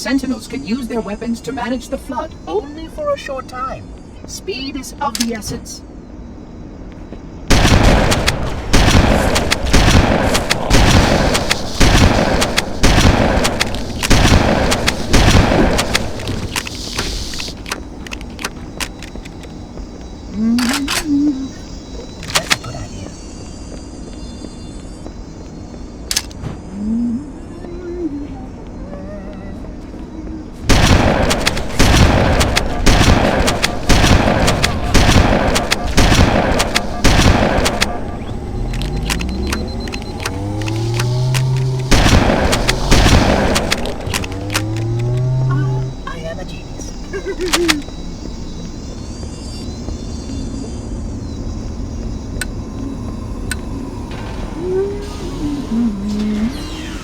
Sentinels can use their weapons to manage the flood only for a short time. Speed is of the essence. That's a good idea. I am a genius.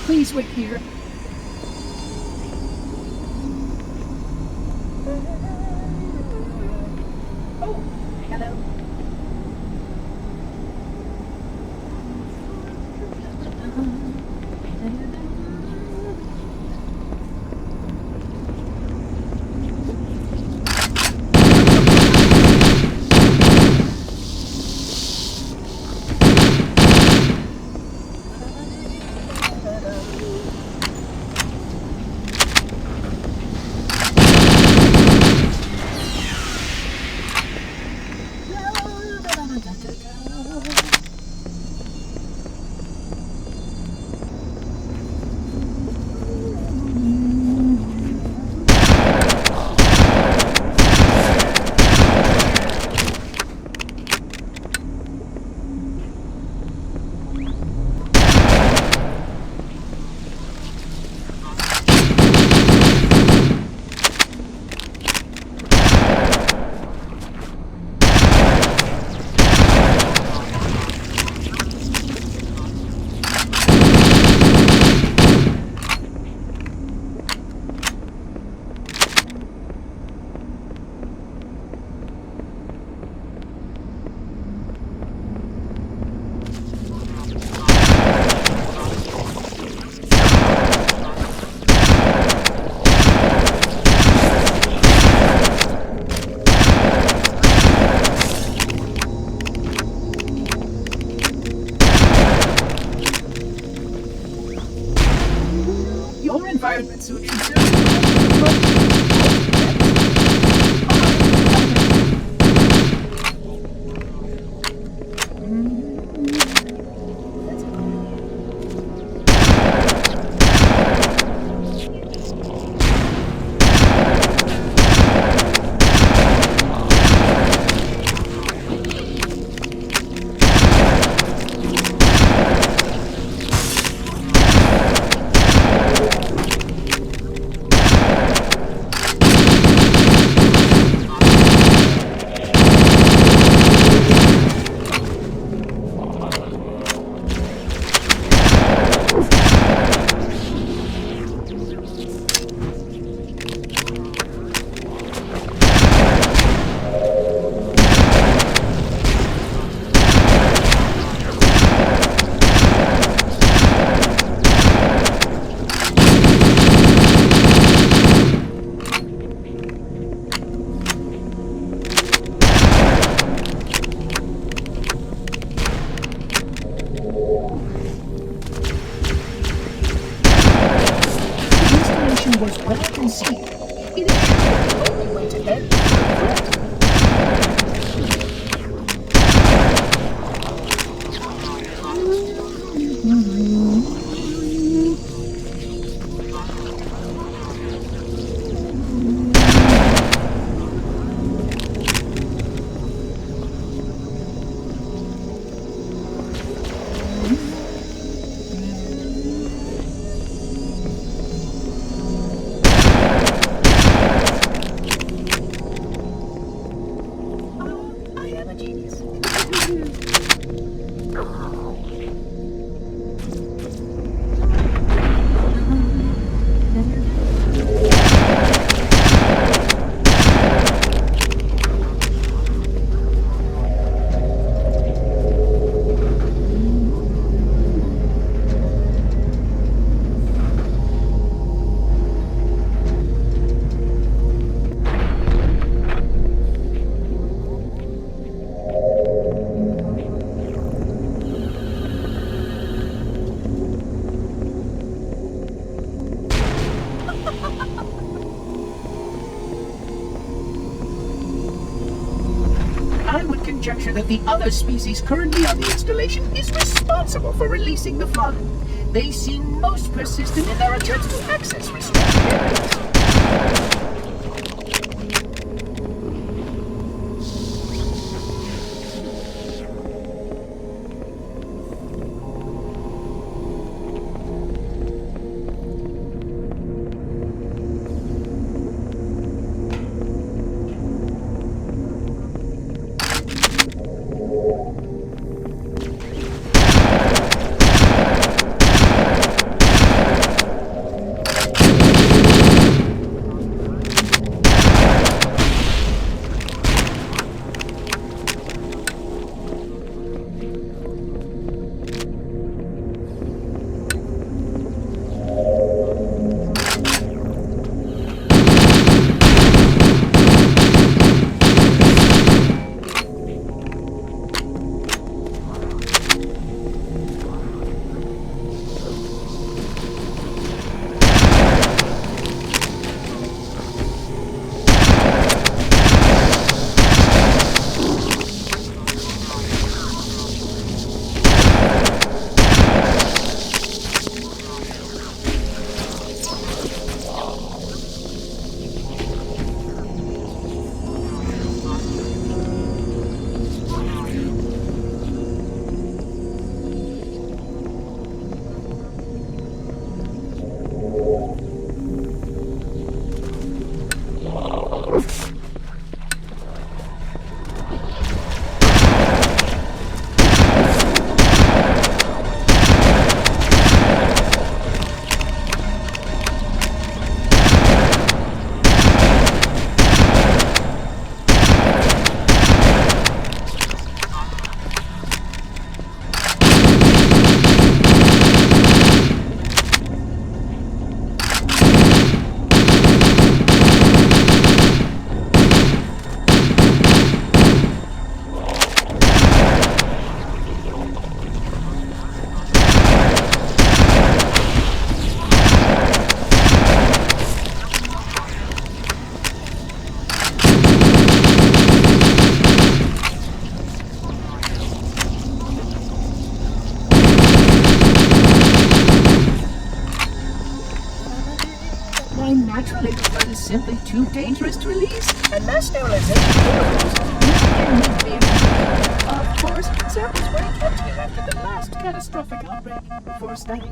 Please wait here. Oh, hello. conjecture that the other species currently on the installation is responsible for releasing the flood. They seem most persistent in their attempts to access restricted areas. Naturally, the flood is simply too dangerous to release, and mass sterilization of course, samples were kept here after the last catastrophic outbreak for study.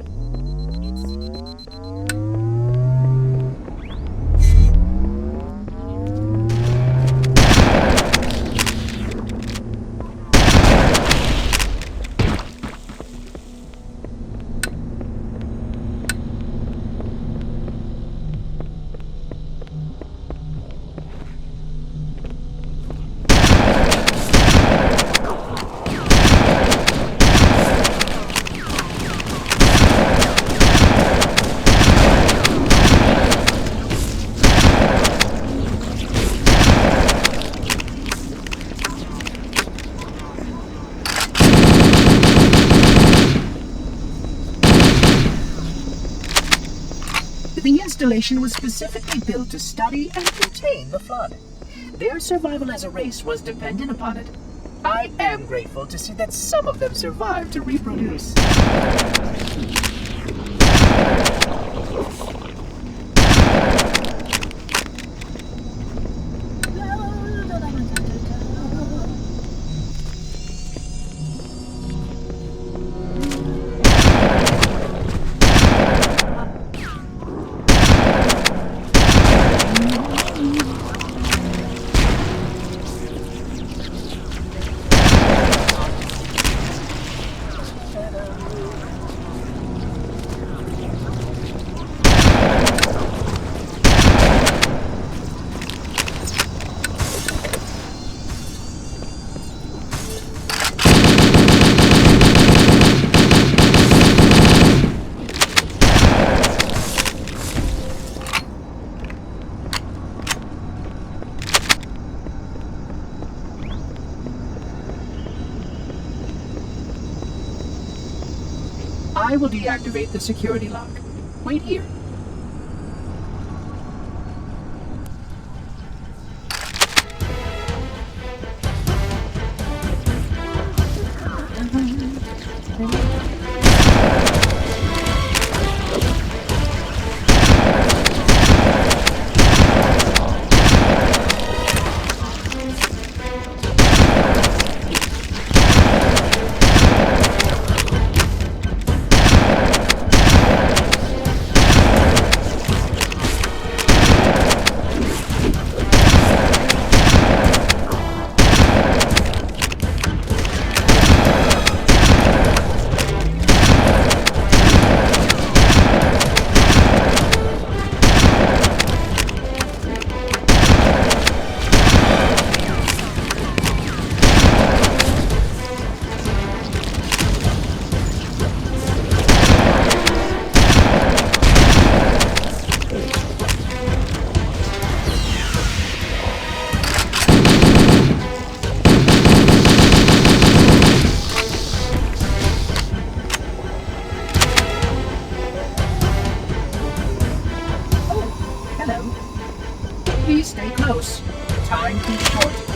The installation was specifically built to study and contain the flood. Their survival as a race was dependent upon it. I am grateful to see that some of them survived to reproduce. I will deactivate the security lock. Wait here. close. Time too short.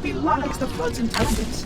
belies the flood's intelligence.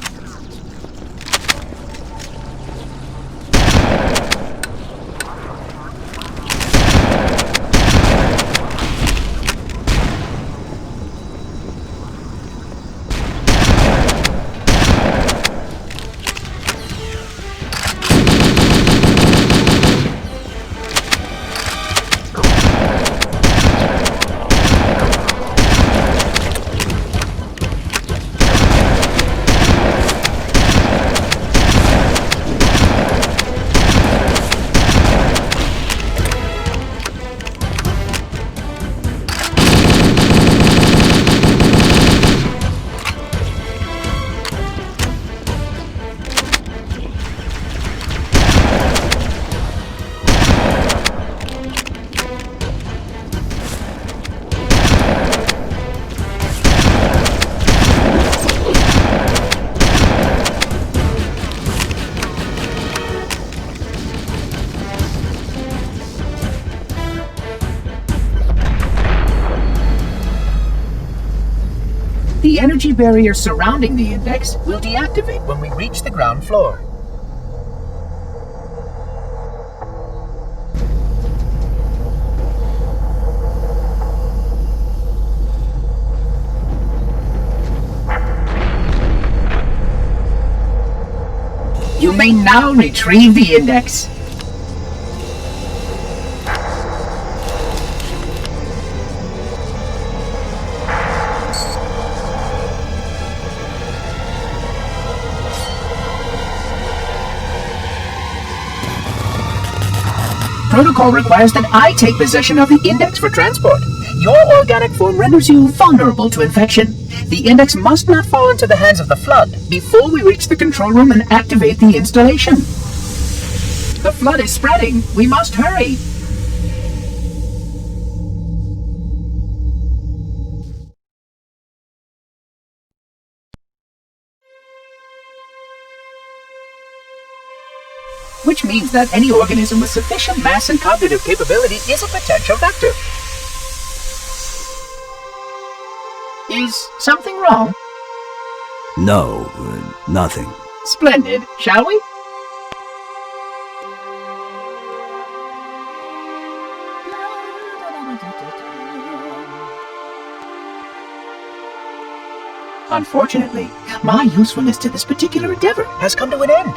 The energy barrier surrounding the index will deactivate when we reach the ground floor. You may now retrieve the index. Protocol requires that I take possession of the index for transport. Your organic form renders you vulnerable to infection. The index must not fall into the hands of the Flood before we reach the control room and activate the installation. The Flood is spreading. We must hurry. Which means that any organism with sufficient mass and cognitive capability is a potential vector. Is something wrong? No, nothing. Splendid, shall we? Unfortunately, my usefulness to this particular endeavor has come to an end.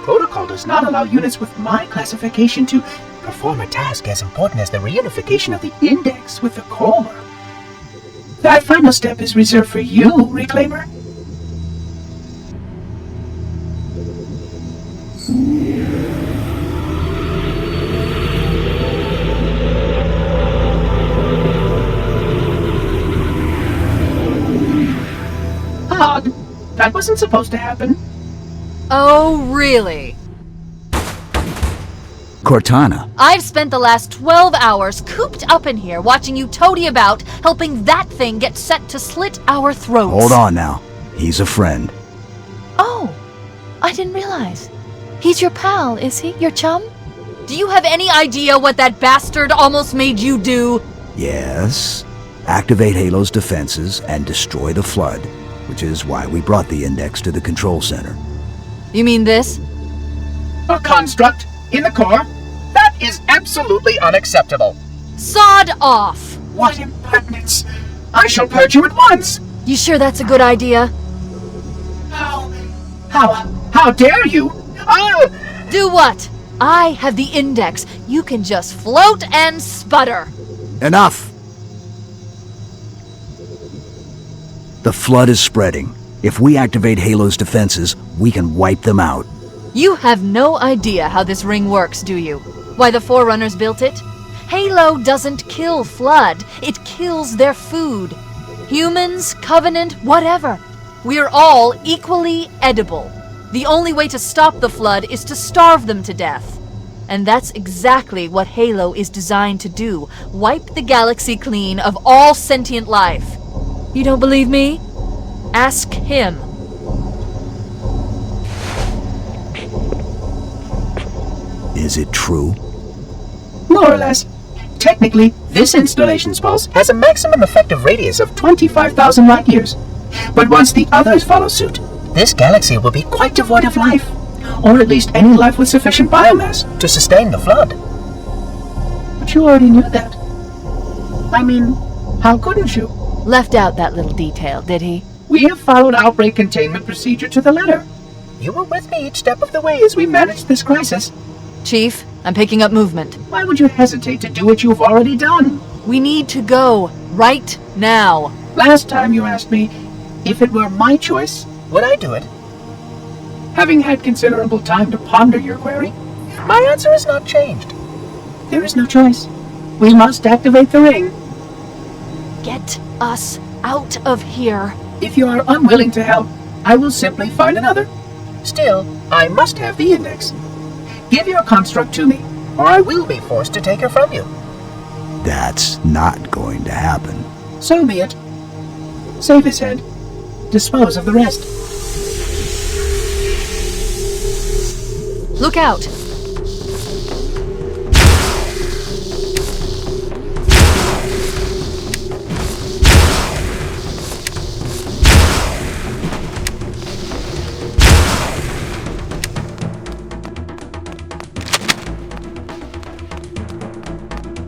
Protocol does not allow units with my classification to perform a task as important as the reunification of the index with the core. That final step is reserved for you, Reclaimer. Odd. That wasn't supposed to happen. Oh, really? Cortana. I've spent the last 12 hours cooped up in here watching you toady about, helping that thing get set to slit our throats. Hold on now. He's a friend. Oh, I didn't realize. He's your pal, is he? Your chum? Do you have any idea what that bastard almost made you do? Yes. Activate Halo's defenses and destroy the Flood, which is why we brought the index to the control center. You mean this? A construct in the core? That is absolutely unacceptable. Sod off! What impertinence! I shall purge you at once! You sure that's a good idea? How dare you? Do what? I have the index. You can just float and sputter. Enough! The Flood is spreading. If we activate Halo's defenses, we can wipe them out. You have no idea how this ring works, do you? Why the Forerunners built it? Halo doesn't kill Flood. It kills their food. Humans, Covenant, whatever. We're all equally edible. The only way to stop the Flood is to starve them to death. And that's exactly what Halo is designed to do. Wipe the galaxy clean of all sentient life. You don't believe me? Ask him. Is it true? More or less. Technically, this installation's pulse has a maximum effective radius of 25,000 light years. But once the others follow suit, this galaxy will be quite devoid of life. Or at least any life with sufficient biomass to sustain the Flood. But you already knew that. I mean, how couldn't you? Left out that little detail, did he? We have followed outbreak containment procedure to the letter. You were with me each step of the way as we managed this crisis. Chief, I'm picking up movement. Why would you hesitate to do what you've already done? We need to go right now. Last time you asked me if it were my choice, would I do it? Having had considerable time to ponder your query, my answer has not changed. There is no choice. We must activate the ring. Get us out of here. If you are unwilling to help, I will simply find another. Still, I must have the index. Give your construct to me, or I will be forced to take her from you. That's not going to happen. So be it. Save his head. Dispose of the rest. Look out!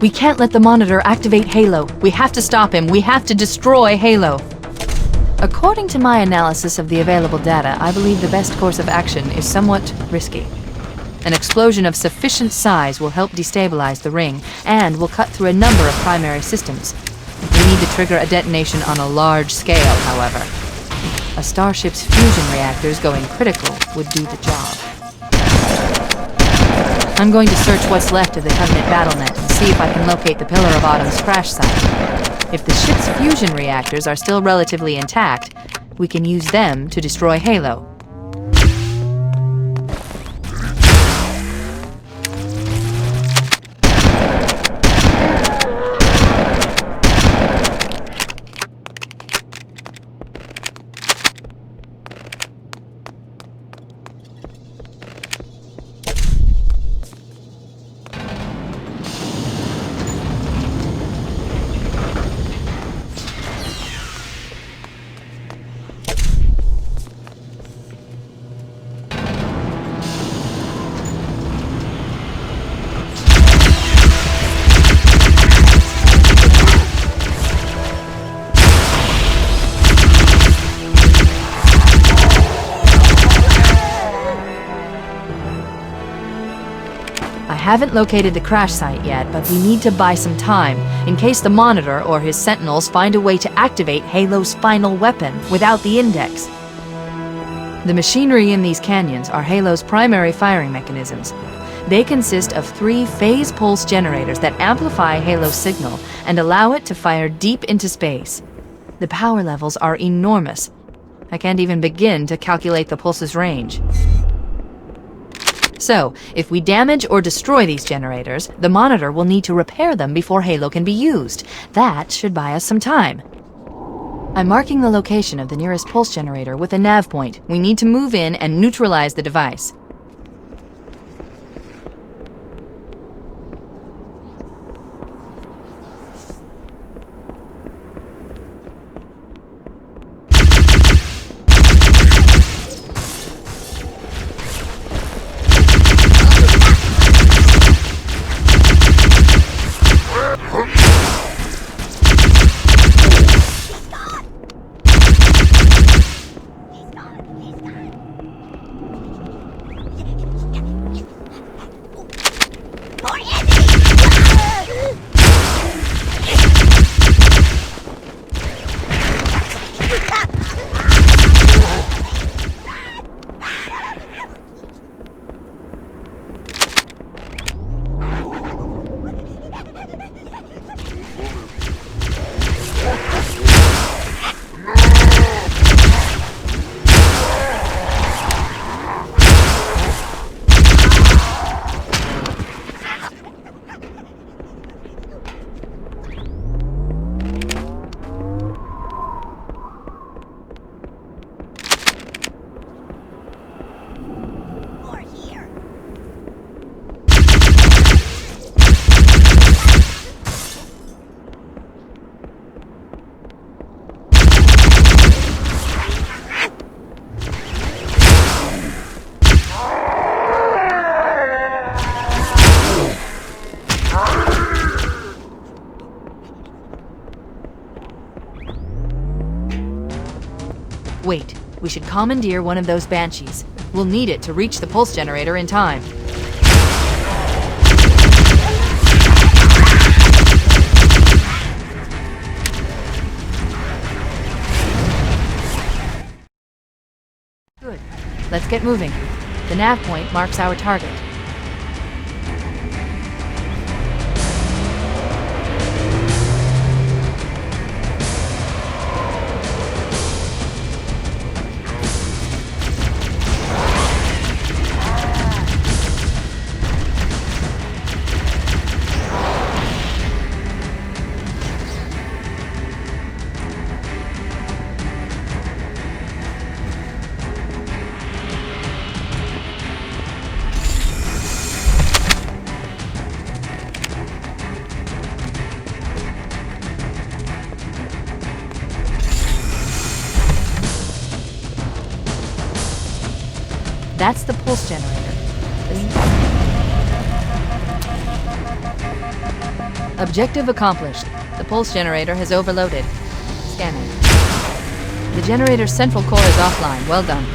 We can't let the monitor activate Halo. We have to stop him. We have to destroy Halo. According to my analysis of the available data, I believe the best course of action is somewhat risky. An explosion of sufficient size will help destabilize the ring, and will cut through a number of primary systems. We need to trigger a detonation on a large scale, however. A starship's fusion reactors going critical would do the job. I'm going to search what's left of the Covenant battlenet and see if I can locate the Pillar of Autumn's crash site. If the ship's fusion reactors are still relatively intact, we can use them to destroy Halo. I haven't located the crash site yet, but we need to buy some time, in case the Monitor or his Sentinels find a way to activate Halo's final weapon without the Index. The machinery in these canyons are Halo's primary firing mechanisms. They consist of 3 phase pulse generators that amplify Halo's signal and allow it to fire deep into space. The power levels are enormous. I can't even begin to calculate the pulse's range. So, if we damage or destroy these generators, the Monitor will need to repair them before Halo can be used. That should buy us some time. I'm marking the location of the nearest pulse generator with a nav point. We need to move in and neutralize the device. Wait, we should commandeer one of those Banshees. We'll need it to reach the pulse generator in time. Good. Let's get moving. The nav point marks our target. That's the pulse generator. Objective accomplished. The pulse generator has overloaded. Scanning. The generator's central core is offline. Well done.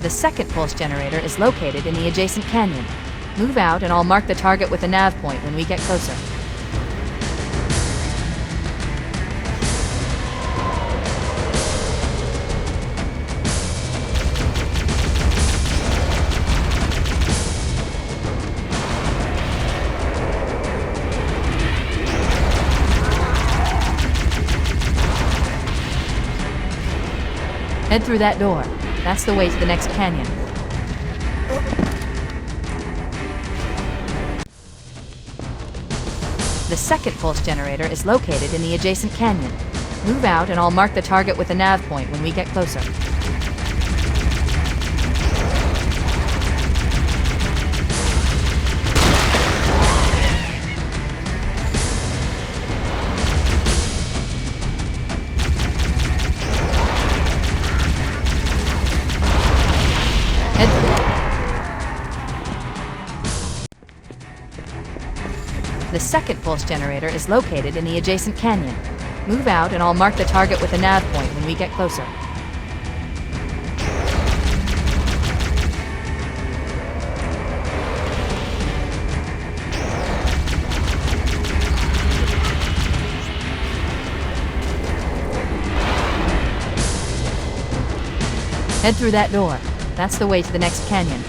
The second pulse generator is located in the adjacent canyon. Move out and I'll mark the target with a nav point when we get closer. Head through that door. That's the way to the next canyon. The second pulse generator is located in the adjacent canyon. Move out and I'll mark the target with a nav point when we get closer. The second pulse generator is located in the adjacent canyon. Move out and I'll mark the target with a nav point when we get closer. Head through that door. That's the way to the next canyon.